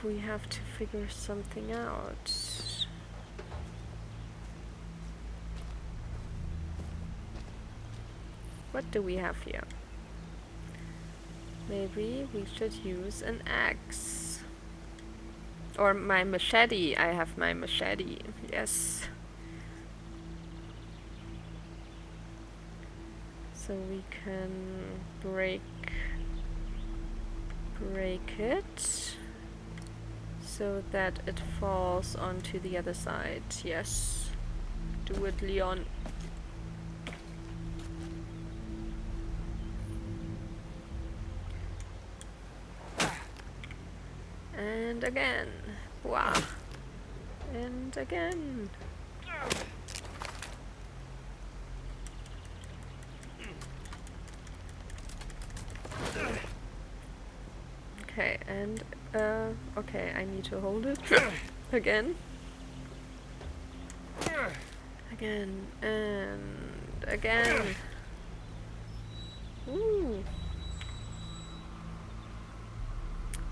We have to figure something out. What do we have here? Maybe we should use an axe. Or my machete. I have my machete. Yes. So we can break it so that it falls onto the other side. Yes. Do it, Leon. And again. Wow. And again. Okay, and okay, I need to hold it again. Again and again. Ooh.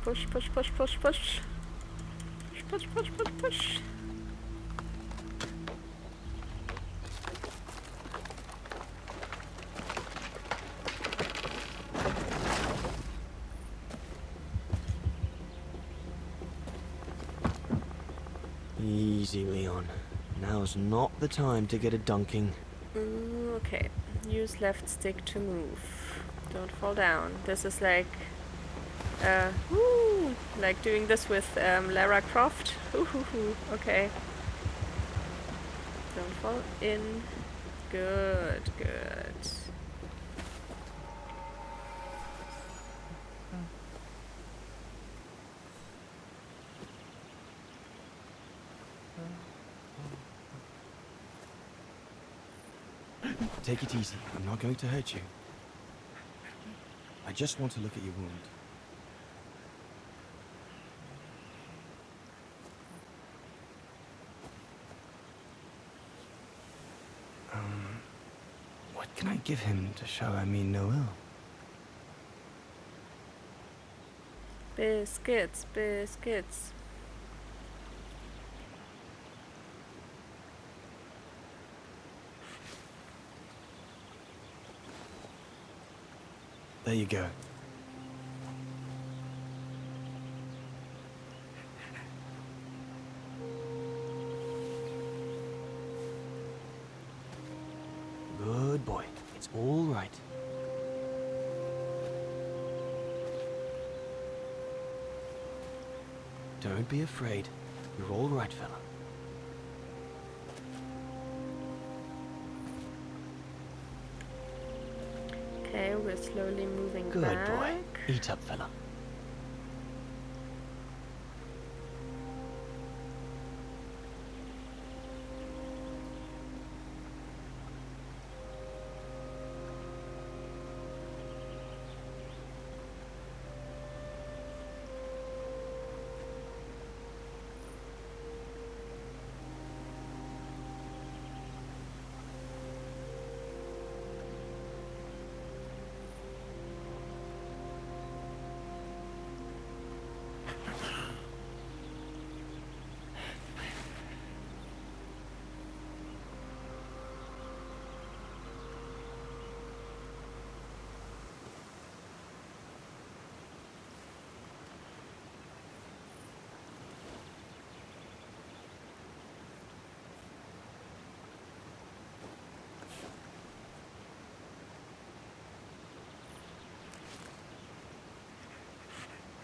Push, push, push, push, push. Push, push, push, push, push. Easy, Leon. Now's not the time to get a dunking. Okay. Use left stick to move. Don't fall down. This is like woo, like doing this with Lara Croft. Okay. Don't fall in. Good, good. Take it easy. I'm not going to hurt you. I just want to look at your wound. What can I give him to show I mean no ill? Biscuits, biscuits. There you go. Good boy. It's all right. Don't be afraid. You're all right, fella. Okay, we're slowly moving Good back. boy. Eat up, fella.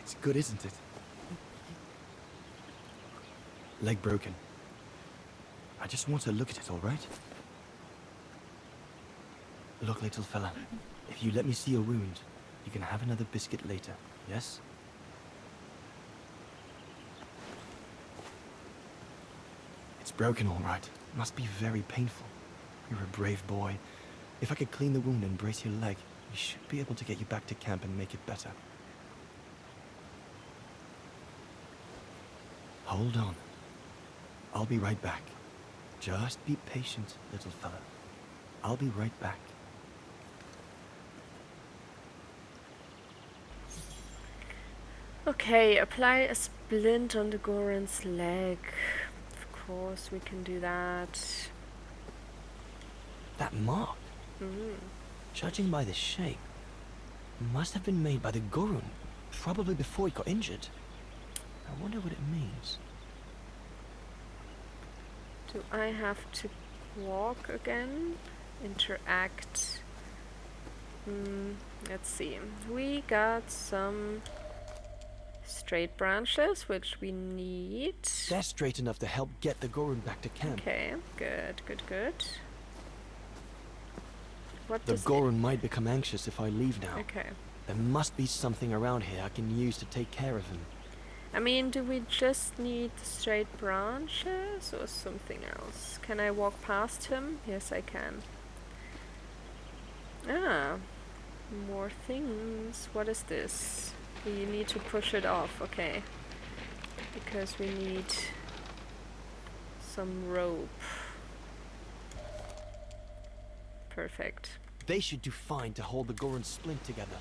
It's good, isn't it? Leg broken. I just want to look at it, all right? Look, little fella. If you let me see your wound, you can have another biscuit later, yes? It's broken, all right. Must be very painful. You're a brave boy. If I could clean the wound and brace your leg, we should be able to get you back to camp and make it better. Hold on. I'll be right back. Just be patient, little fella. I'll be right back. Okay, apply a splint on the Goran's leg. Of course, we can do that. That mark, Mm. judging by the shape, must have been made by the Gorun, probably before he got injured. I wonder what it means. Do I have to walk again? Interact. Let's see. We got some straight branches, which we need. They're straight enough to help get the Gorun back to camp. Okay, good, good, good. What The does Gorun might become anxious if I leave now. Okay. There must be something around here I can use to take care of him. I mean, do we just need the straight branches or something else? Can I walk past him? Yes, I can. Ah, more things. What is this? We need to push it off, okay. Because we need some rope. Perfect. They should do fine to hold the Gorun's splint together.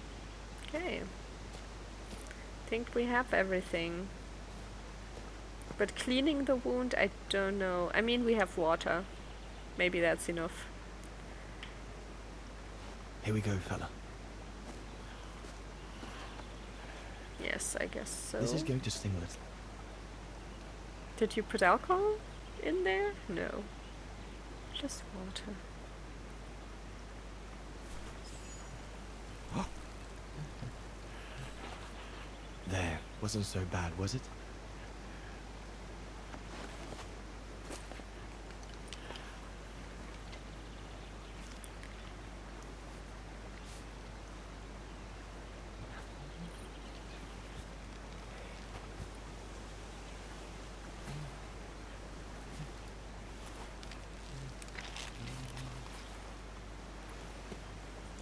Okay. Think we have everything. But cleaning the wound, I don't know. I mean, we have water. Maybe that's enough. Here we go, fella. Yes, I guess so. This is going to sting a little. Did you put alcohol in there? No. Just water. There, wasn't so bad, was it?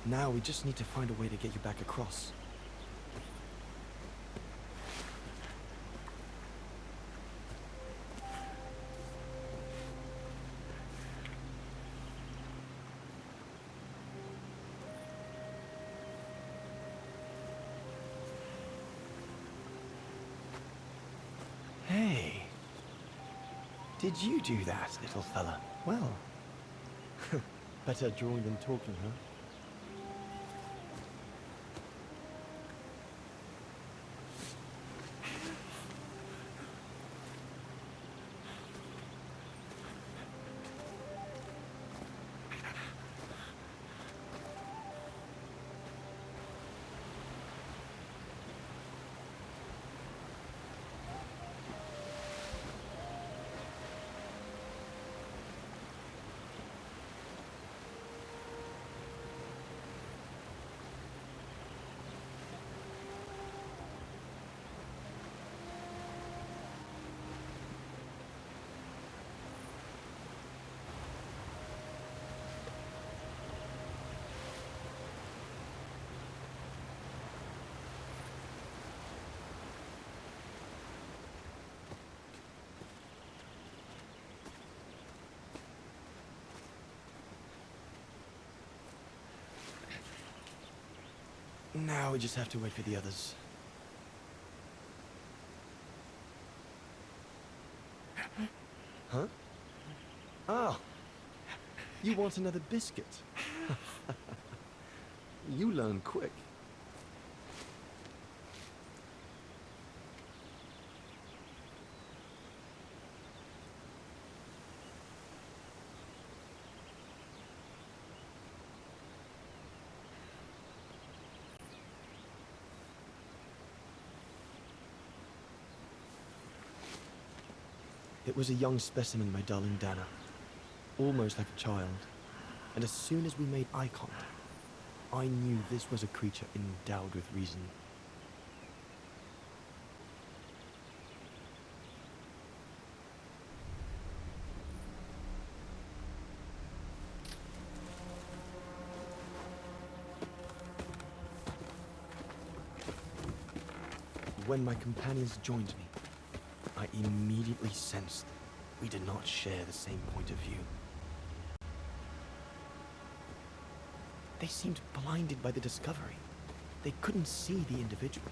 Now we just need to find a way to get you back across. Hey, did you do that, little fella? Well, better drawing than talking, huh? Now we just have to wait for the others. Huh? Oh, you want another biscuit? You learn quick. It was a young specimen, my darling Dana. Almost like a child. And as soon as we made eye contact, I knew this was a creature endowed with reason. When my companions joined me, I immediately sensed we did not share the same point of view. They seemed blinded by the discovery. They couldn't see the individual.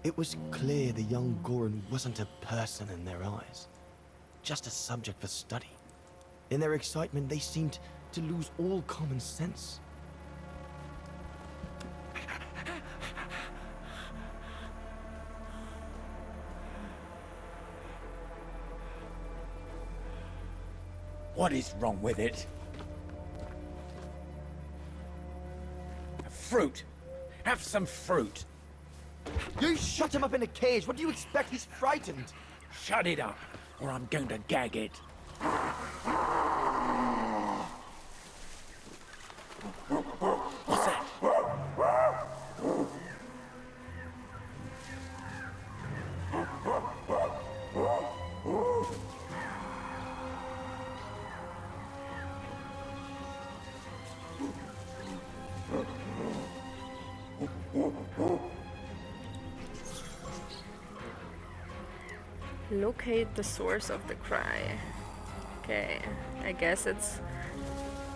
It was clear the young Goran wasn't a person in their eyes, just a subject for study. In their excitement, they seemed to lose all common sense. What is wrong with it? Fruit! Have some fruit! You shut him up in a cage. What do you expect? He's frightened. Shut it up, or I'm going to gag it. What's that? Locate the source of the cry. Okay, I guess it's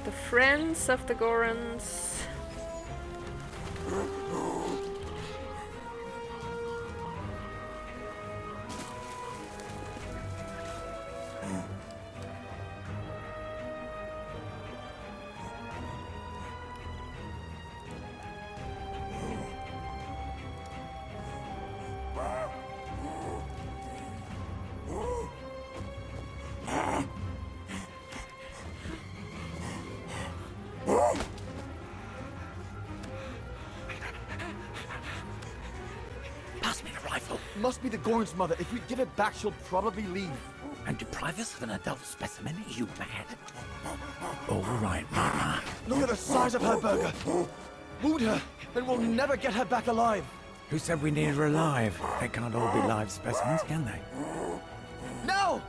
the friends of the Gorons. Pass me the rifle, Must be the Goran's mother. If we give it back, she'll probably leave. and deprive us of an adult specimen? Are you mad? All right, Mama. Look at the size of her, Burger. Wound her, and we'll never get her back alive. Who said we needed her alive? They can't all be live specimens, can they? No!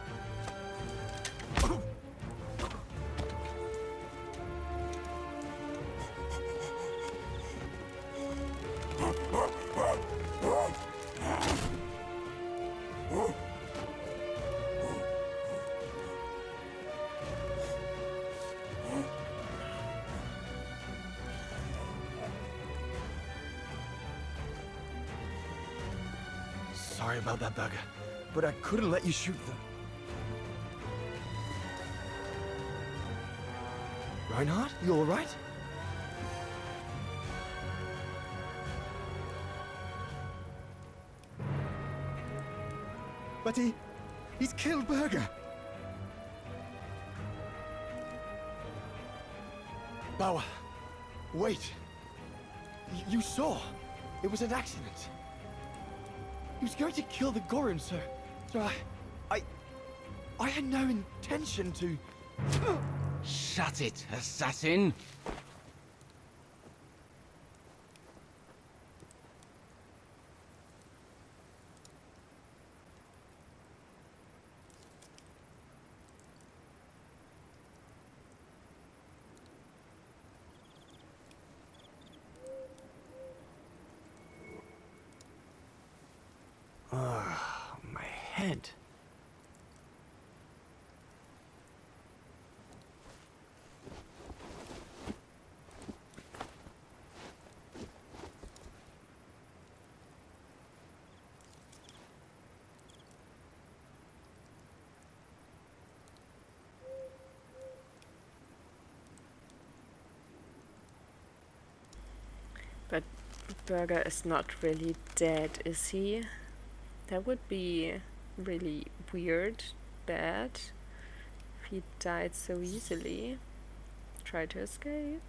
Sorry about that, Burger, but I couldn't let you shoot them. Reinhardt, you all right? But he's killed Burger. Bauer, wait. You saw. It was an accident. He was going to kill the Goran, sir. So I had no intention to... Shut it, assassin! My head. But Burger is not really dead, is he? That would be really weird, bad, if he died so easily. Try to escape.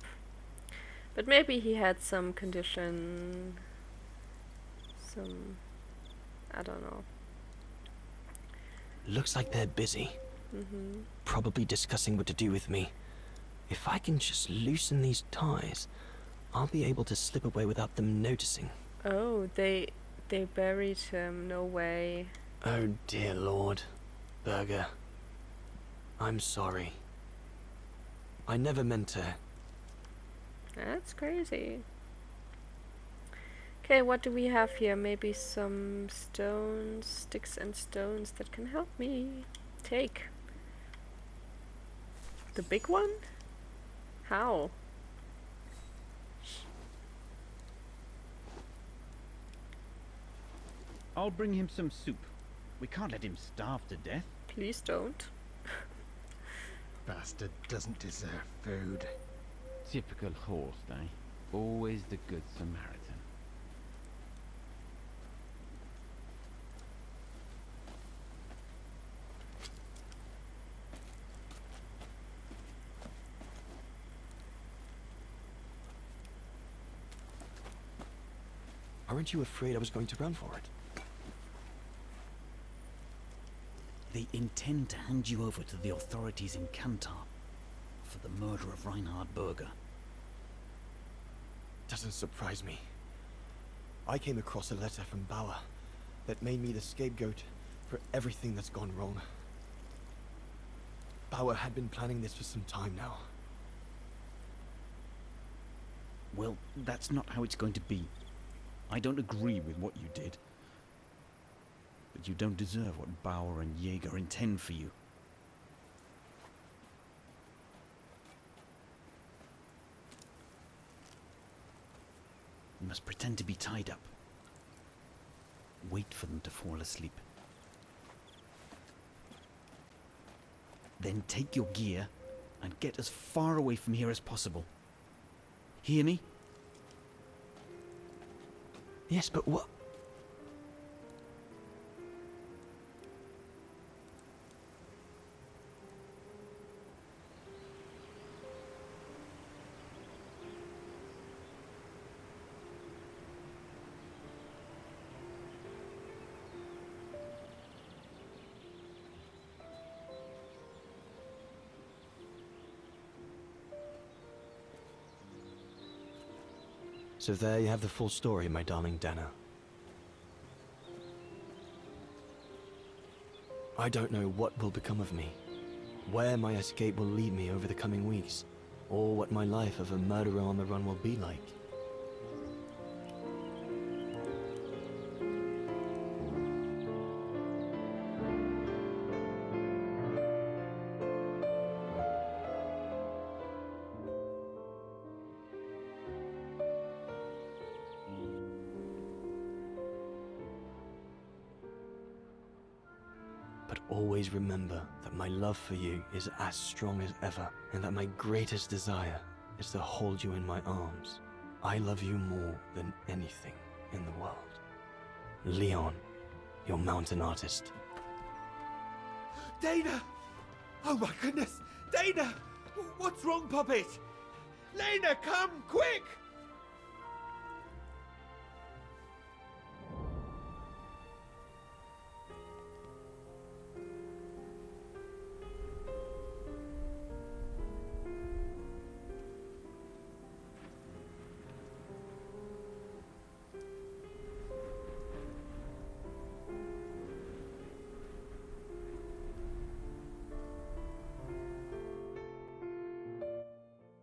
But maybe he had some condition, I don't know. Looks like they're busy. Probably discussing what to do with me. If I can just loosen these ties, I'll be able to slip away without them noticing. Oh, they buried him, no way. Oh dear Lord. Burger. I'm sorry. I never meant to... That's crazy. Okay, what do we have here? Maybe some stones, sticks and stones that can help me. Take. The big one? How? I'll bring him some soup. We can't let him starve to death. Please don't. Bastard doesn't deserve food. Typical horse, eh? Always the good Samaritan. Aren't you afraid I was going to run for it? They intend to hand you over to the authorities in Kantar for the murder of Reinhard Berger. Doesn't surprise me. I came across a letter from Bauer that made me the scapegoat for everything that's gone wrong. Bauer had been planning this for some time now. Well, that's not how it's going to be. I don't agree with what you did. But you don't deserve what Bauer and Jaeger intend for you. You must pretend to be tied up. Wait for them to fall asleep. Then take your gear and get as far away from here as possible. Hear me? Yes, but what? So there you have the full story, my darling Dana. I don't know what will become of me, where my escape will lead me over the coming weeks, or what my life of a murderer on the run will be like. But always remember that my love for you is as strong as ever, and that my greatest desire is to hold you in my arms. I love you more than anything in the world. Leon, your mountain artist. Dana! Oh my goodness! Dana! What's wrong, Puppet? Lena, come, quick!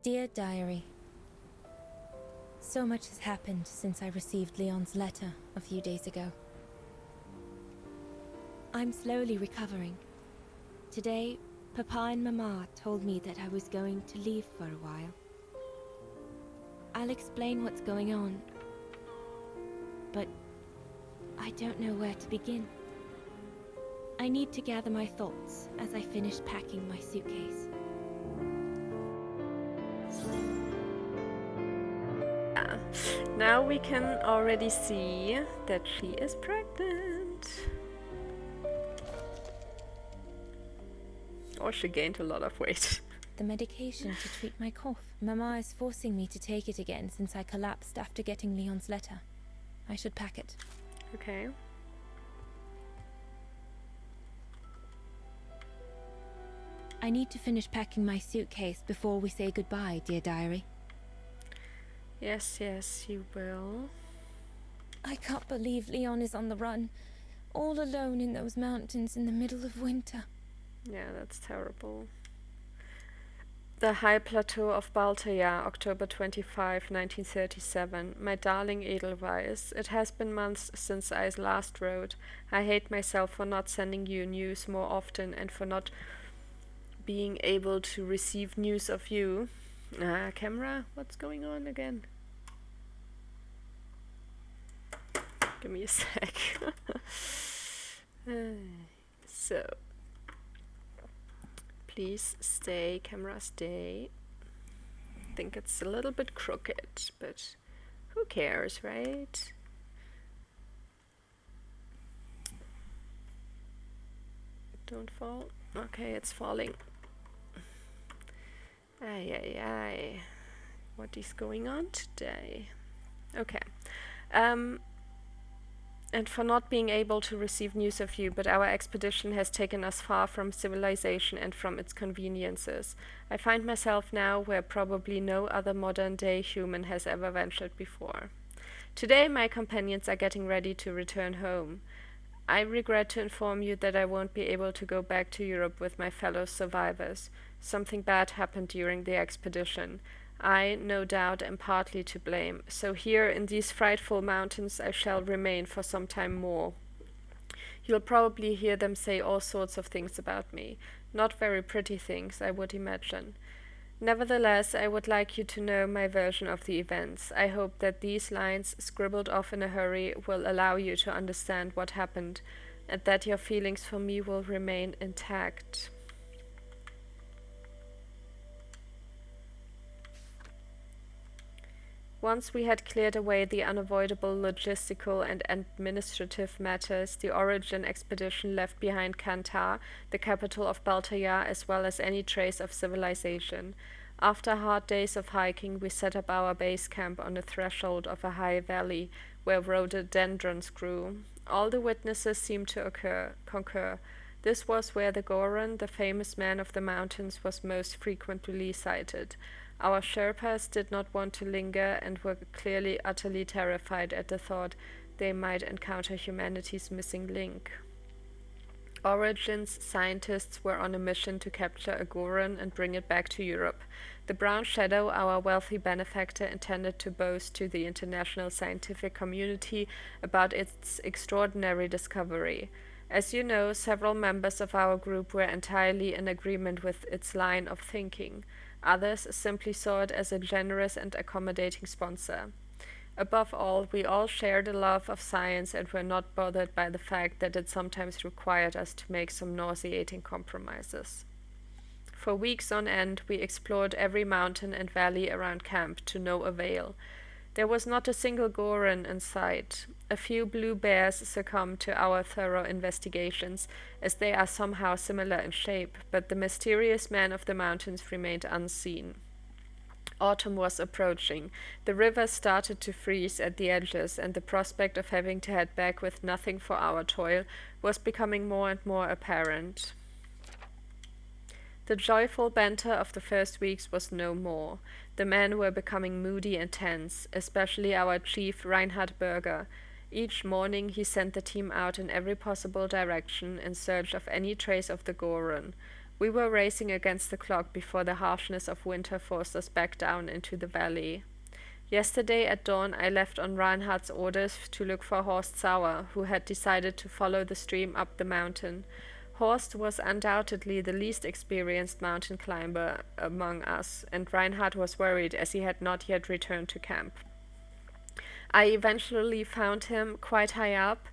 Dear Diary, so much has happened since I received Leon's letter a few days ago. I'm slowly recovering. Today, Papa and Mama told me that I was going to leave for a while. I'll explain what's going on, but I don't know where to begin. I need to gather my thoughts as I finish packing my suitcase. Now we can already see that she is pregnant. Or she gained a lot of weight. The medication to treat my cough. Mama is forcing me to take it again since I collapsed after getting Leon's letter. I should pack it. Okay. I need to finish packing my suitcase before we say goodbye, dear diary. Yes, yes, you will. I can't believe Leon is on the run, all alone in those mountains in the middle of winter. Yeah, that's terrible. The high plateau of Baltaya, October 25, 1937. My darling Edelweiss, it has been months since I last wrote. I hate myself for not sending you news more often and for not being able to receive news of you. Camera, what's going on again? Give me a sec. So, please stay, camera, stay. I think it's a little bit crooked, but who cares, right? Don't fall. Okay, it's falling. Ay, ay, ay. What is going on today? Okay. And for not being able to receive news of you, but our expedition has taken us far from civilization and from its conveniences. I find myself now where probably no other modern-day human has ever ventured before. Today my companions are getting ready to return home. I regret to inform you that I won't be able to go back to Europe with my fellow survivors. Something bad happened during the expedition. I, no doubt, am partly to blame, so here in these frightful mountains I shall remain for some time more. You'll probably hear them say all sorts of things about me. Not very pretty things, I would imagine. Nevertheless, I would like you to know my version of the events. I hope that these lines, scribbled off in a hurry, will allow you to understand what happened, and that your feelings for me will remain intact. Once we had cleared away the unavoidable logistical and administrative matters, the Origin expedition left behind Kantar, the capital of Baltaya, as well as any trace of civilization. After hard days of hiking, we set up our base camp on the threshold of a high valley, where rhododendrons grew. All the witnesses seemed to concur. This was where the Goron, the famous man of the mountains, was most frequently sighted. Our Sherpas did not want to linger and were clearly utterly terrified at the thought they might encounter humanity's missing link. Origin's scientists were on a mission to capture a Goron and bring it back to Europe. The Brown Shadow, our wealthy benefactor, intended to boast to the international scientific community about its extraordinary discovery. As you know, several members of our group were entirely in agreement with its line of thinking. Others simply saw it as a generous and accommodating sponsor. Above all, we all shared a love of science and were not bothered by the fact that it sometimes required us to make some nauseating compromises. For weeks on end, we explored every mountain and valley around camp to no avail. There was not a single Goron in sight. A few blue bears succumbed to our thorough investigations, as they are somehow similar in shape, but the mysterious man of the mountains remained unseen. Autumn was approaching. The rivers started to freeze at the edges, and the prospect of having to head back with nothing for our toil was becoming more and more apparent. The joyful banter of the first weeks was no more. The men were becoming moody and tense, especially our chief, Reinhard Berger. Each morning he sent the team out in every possible direction in search of any trace of the Goron. We were racing against the clock before the harshness of winter forced us back down into the valley. Yesterday at dawn I left on Reinhard's orders to look for Horst Sauer, who had decided to follow the stream up the mountain. Horst was undoubtedly the least experienced mountain climber among us, and Reinhard was worried as he had not yet returned to camp. I eventually found him quite high up,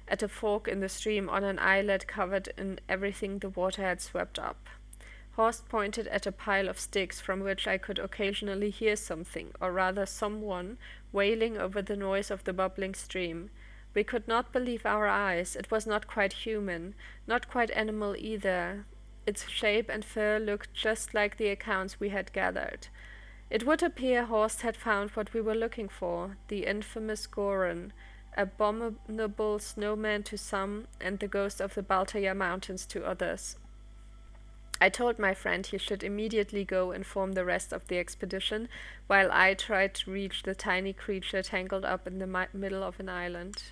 at a fork in the stream on an islet covered in everything the water had swept up. Horst pointed at a pile of sticks from which I could occasionally hear something, or rather someone, wailing over the noise of the bubbling stream. We could not believe our eyes. It was not quite human, not quite animal either. Its shape and fur looked just like the accounts we had gathered. It would appear Horst had found what we were looking for, the infamous Goron, abominable snowman to some, and the ghost of the Baltaya Mountains to others. I told my friend he should immediately go inform the rest of the expedition, while I tried to reach the tiny creature tangled up in the middle of an island.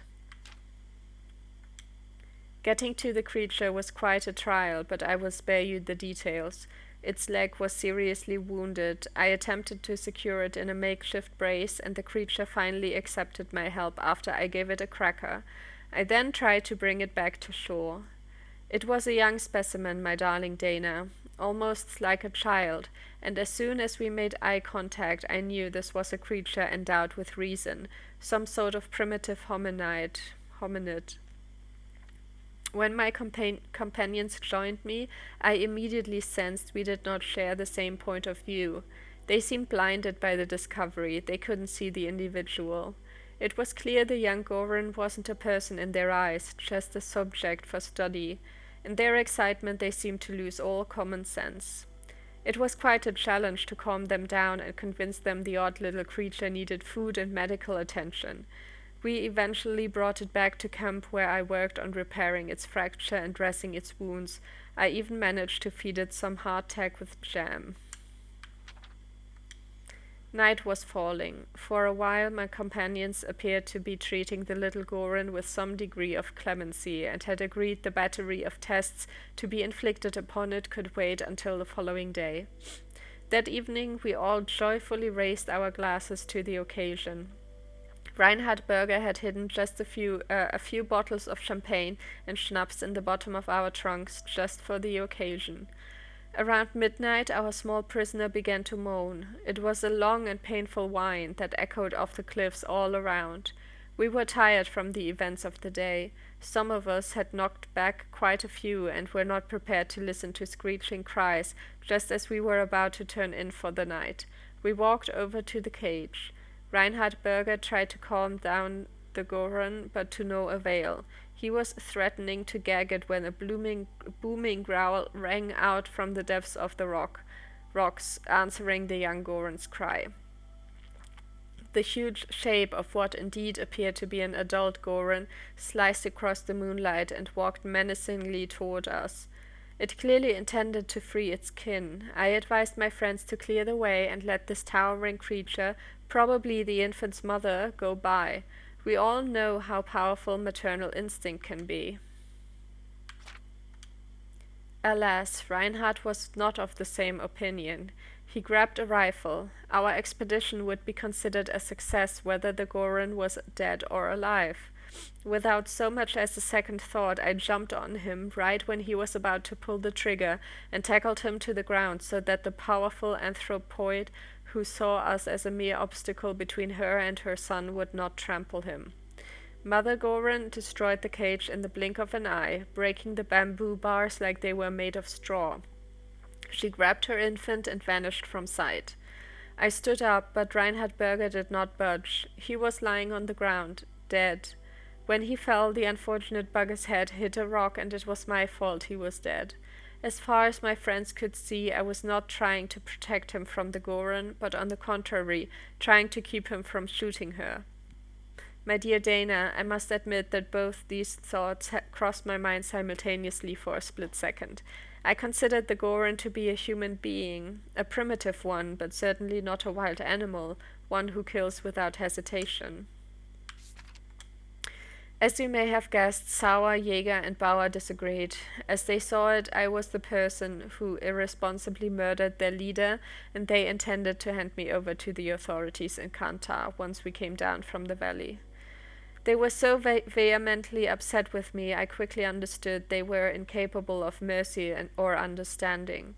Getting to the creature was quite a trial, but I will spare you the details. Its leg was seriously wounded. I attempted to secure it in a makeshift brace, and the creature finally accepted my help after I gave it a cracker. I then tried to bring it back to shore. It was a young specimen, my darling Dana, almost like a child, and as soon as we made eye contact, I knew this was a creature endowed with reason, some sort of primitive hominid. When my companions joined me, I immediately sensed we did not share the same point of view. They seemed blinded by the discovery. They couldn't see the individual. It was clear the young Goran wasn't a person in their eyes, just a subject for study. In their excitement, they seemed to lose all common sense. It was quite a challenge to calm them down and convince them the odd little creature needed food and medical attention. We eventually brought it back to camp, where I worked on repairing its fracture and dressing its wounds. I even managed to feed it some hardtack with jam. Night was falling. For a while my companions appeared to be treating the little Goran with some degree of clemency, and had agreed the battery of tests to be inflicted upon it could wait until the following day. That evening we all joyfully raised our glasses to the occasion. Reinhard Berger had hidden just a few bottles of champagne and schnapps in the bottom of our trunks just for the occasion. Around midnight our small prisoner began to moan. It was a long and painful whine that echoed off the cliffs all around. We were tired from the events of the day. Some of us had knocked back quite a few and were not prepared to listen to screeching cries just as we were about to turn in for the night. We walked over to the cage. Reinhard Berger tried to calm down the Goran, but to no avail. He was threatening to gag it when a booming growl rang out from the depths of the rocks, answering the young Goran's cry. The huge shape of what indeed appeared to be an adult Goran sliced across the moonlight and walked menacingly toward us. It clearly intended to free its kin. I advised my friends to clear the way and let this towering creature, probably the infant's mother, go by. We all know how powerful maternal instinct can be. Alas, Reinhard was not of the same opinion. He grabbed a rifle. Our expedition would be considered a success whether the Goran was dead or alive. Without so much as a second thought, I jumped on him right when he was about to pull the trigger and tackled him to the ground so that the powerful anthropoid who saw us as a mere obstacle between her and her son would not trample him. Mother Goran destroyed the cage in the blink of an eye, breaking the bamboo bars like they were made of straw. She grabbed her infant and vanished from sight. I stood up, but Reinhard Berger did not budge. He was lying on the ground, dead. When he fell, the unfortunate bugger's head hit a rock, and it was my fault he was dead. As far as my friends could see, I was not trying to protect him from the Goran, but on the contrary, trying to keep him from shooting her. My dear Dana, I must admit that both these thoughts crossed my mind simultaneously for a split second. I considered the Goran to be a human being, a primitive one, but certainly not a wild animal, one who kills without hesitation. As you may have guessed, Sauer, Jaeger, and Bauer disagreed. As they saw it, I was the person who irresponsibly murdered their leader, and they intended to hand me over to the authorities in Kantar once we came down from the valley. They were so vehemently upset with me, I quickly understood they were incapable of mercy or understanding.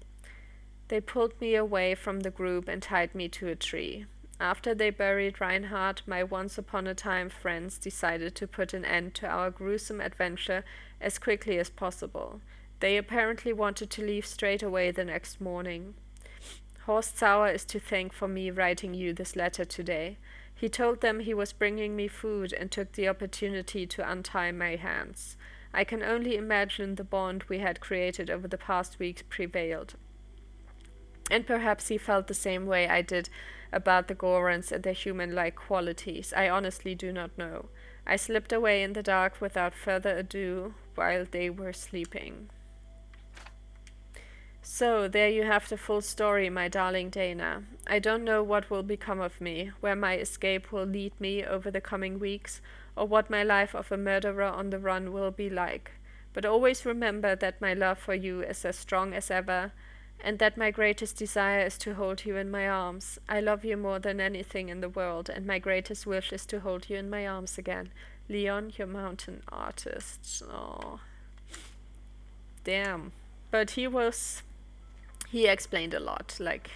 They pulled me away from the group and tied me to a tree. After they buried Reinhard, my once-upon-a-time friends decided to put an end to our gruesome adventure as quickly as possible. They apparently wanted to leave straight away the next morning. Horst Sauer is to thank for me writing you this letter today. He told them he was bringing me food and took the opportunity to untie my hands. I can only imagine the bond we had created over the past weeks prevailed. And perhaps he felt the same way I did about the Gorans and their human-like qualities. I honestly do not know. I slipped away in the dark without further ado while they were sleeping. So, there you have the full story, my darling Dana. I don't know what will become of me, where my escape will lead me over the coming weeks, or what my life of a murderer on the run will be like. But always remember that my love for you is as strong as ever, and that my greatest desire is to hold you in my arms. I love you more than anything in the world, and my greatest wish is to hold you in my arms again. Leon, your mountain artist. Oh, damn. But he explained a lot, like,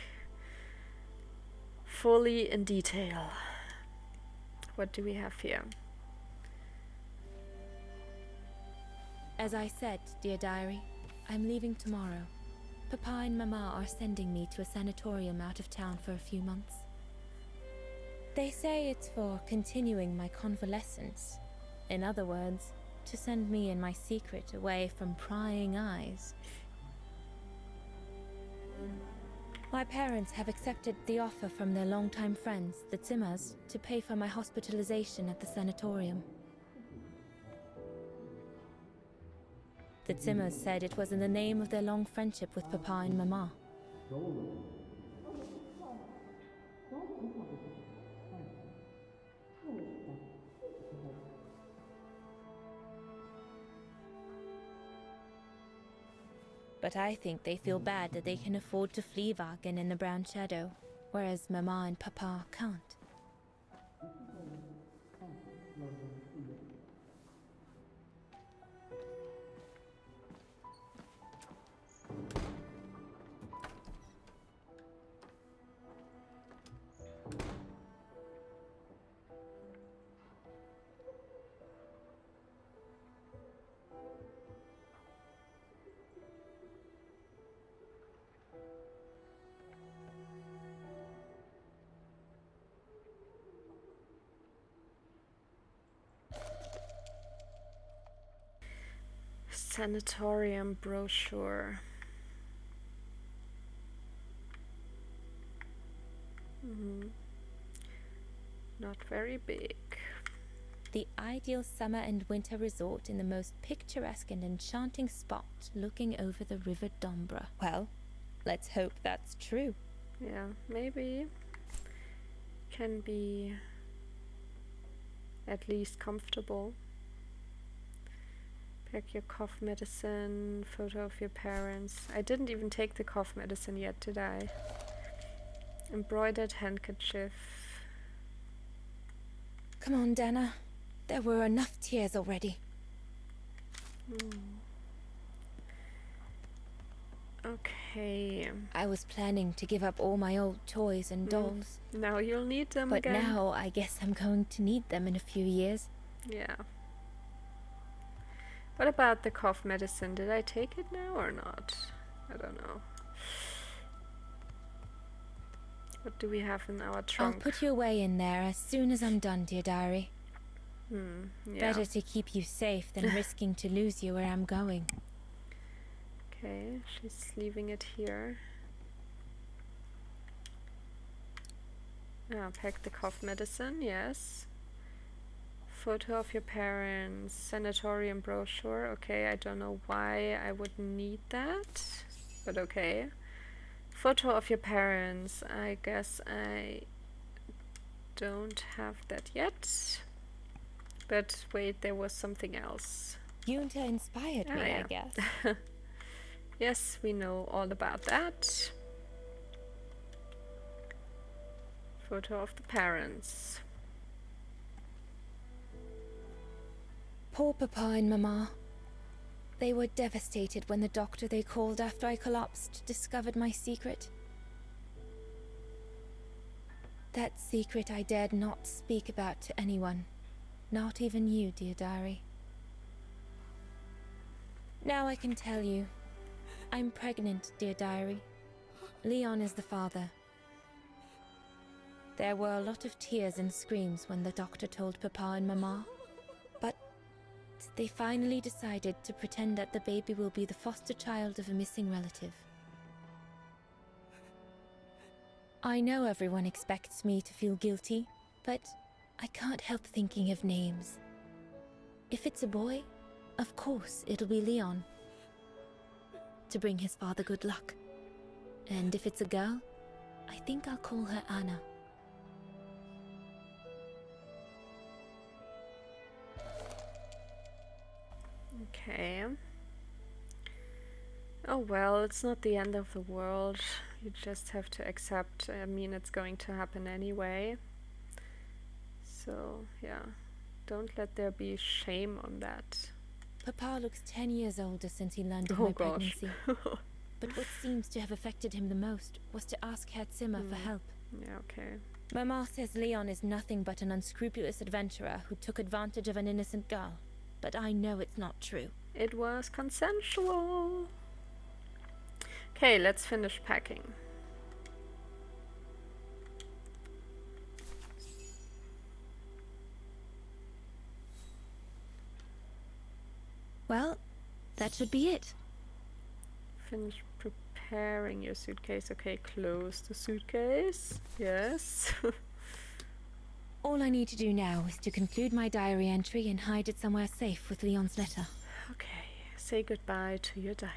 fully in detail. What do we have here? As I said, dear diary, I'm leaving tomorrow. Papa and Mama are sending me to a sanatorium out of town for a few months. They say it's for continuing my convalescence. In other words, to send me and my secret away from prying eyes. My parents have accepted the offer from their longtime friends, the Zimmers, to pay for my hospitalization at the sanatorium. The Zimmers said it was in the name of their long friendship with Papa and Mama. But I think they feel bad that they can afford to flee Wagen in the Brown Shadow, whereas Mama and Papa can't. Sanatorium brochure. Not very big. The ideal summer and winter resort in the most picturesque and enchanting spot looking over the River Dombra. Well, let's hope that's true. Yeah, maybe. Can be at least comfortable. Pack your cough medicine, photo of your parents. I didn't even take the cough medicine yet, did I? Embroidered handkerchief. Come on, Dana. There were enough tears already. Okay. I was planning to give up all my old toys and dolls. Now you'll need them But again. now I guess I'm going to need them in a few years. Yeah. What about the cough medicine? Did I take it now or not? I don't know. What do we have in our trunk? I'll put you away in there as soon as I'm done, dear diary. Yeah. Better to keep you safe than risking to lose you where I'm going. Okay, she's leaving it here. Pack the cough medicine, yes. Photo of your parents, sanatorium brochure. Okay, I don't know why I would need that, but okay. Photo of your parents. I guess I don't have that yet. But wait, there was something else. Junta inspired me, yeah. I guess. Yes, we know all about that. Photo of the parents. Poor Papa and Mama. They were devastated when the doctor they called after I collapsed discovered my secret. That secret I dared not speak about to anyone. Not even you, dear diary. Now I can tell you. I'm pregnant, dear diary. Leon is the father. There were a lot of tears and screams when the doctor told Papa and Mama. But they finally decided to pretend that the baby will be the foster child of a missing relative. I know everyone expects me to feel guilty, but I can't help thinking of names. If it's a boy, of course it'll be Leon, to bring his father good luck. And if it's a girl, I think I'll call her Anna. Okay. Oh well, it's not the end of the world. You just have to accept. I mean, it's going to happen anyway. So, yeah. Don't let there be shame on that. Papa looks 10 years older since he learned of Oh my gosh. pregnancy. But what seems to have affected him the most was to ask Herr Zimmer for help. Yeah, okay. Mama says Leon is nothing but an unscrupulous adventurer who took advantage of an innocent girl. But I know it's not true. It was consensual. Okay, let's finish packing. Well, that should be it. Finish preparing your suitcase. Okay, close the suitcase. Yes. All I need to do now is to conclude my diary entry and hide it somewhere safe with Leon's letter. Okay, say goodbye to your diary.